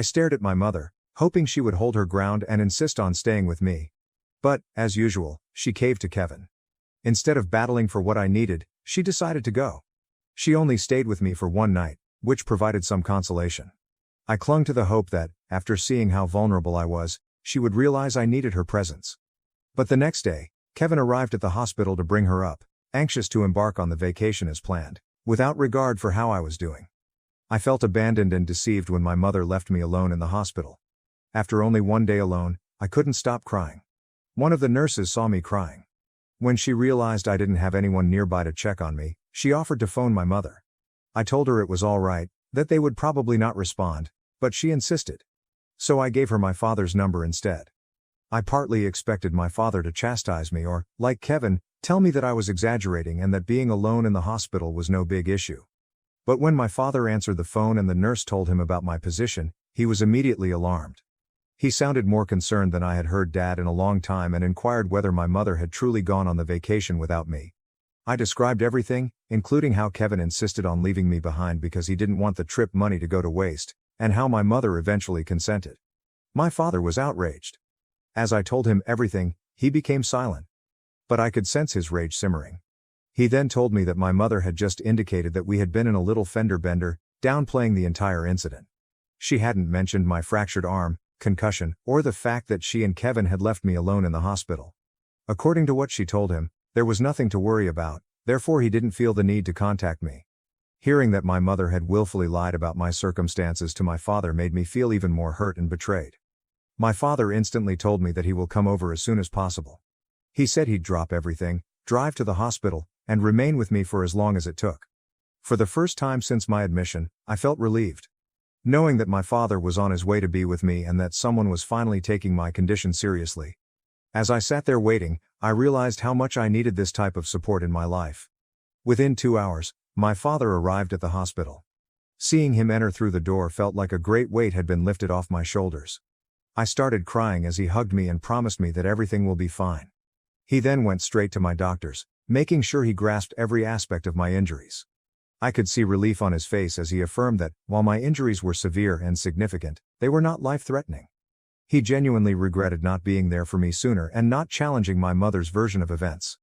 I stared at my mother, hoping she would hold her ground and insist on staying with me. But, as usual, she caved to Kevin. Instead of battling for what I needed, she decided to go. She only stayed with me for one night, which provided some consolation. I clung to the hope that, after seeing how vulnerable I was, she would realize I needed her presence. But the next day, Kevin arrived at the hospital to bring her up, anxious to embark on the vacation as planned, without regard for how I was doing. I felt abandoned and deceived when my mother left me alone in the hospital. After only one day alone, I couldn't stop crying. One of the nurses saw me crying. When she realized I didn't have anyone nearby to check on me, she offered to phone my mother. I told her it was all right, that they would probably not respond, but she insisted. So I gave her my father's number instead. I partly expected my father to chastise me or, like Kevin, tell me that I was exaggerating and that being alone in the hospital was no big issue. But when my father answered the phone and the nurse told him about my position, he was immediately alarmed. He sounded more concerned than I had heard Dad in a long time and inquired whether my mother had truly gone on the vacation without me. I described everything, including how Kevin insisted on leaving me behind because he didn't want the trip money to go to waste, and how my mother eventually consented. My father was outraged. As I told him everything, he became silent. But I could sense his rage simmering. He then told me that my mother had just indicated that we had been in a little fender bender, downplaying the entire incident. She hadn't mentioned my fractured arm, concussion, or the fact that she and Kevin had left me alone in the hospital. According to what she told him, there was nothing to worry about, therefore he didn't feel the need to contact me. Hearing that my mother had willfully lied about my circumstances to my father made me feel even more hurt and betrayed. My father instantly told me that he will come over as soon as possible. He said he'd drop everything, drive to the hospital, and remain with me for as long as it took. For the first time since my admission, I felt relieved. Knowing that my father was on his way to be with me and that someone was finally taking my condition seriously. As I sat there waiting, I realized how much I needed this type of support in my life. Within 2 hours, my father arrived at the hospital. Seeing him enter through the door felt like a great weight had been lifted off my shoulders. I started crying as he hugged me and promised me that everything will be fine. He then went straight to my doctors, making sure he grasped every aspect of my injuries. I could see relief on his face as he affirmed that, while my injuries were severe and significant, they were not life-threatening. He genuinely regretted not being there for me sooner and not challenging my mother's version of events.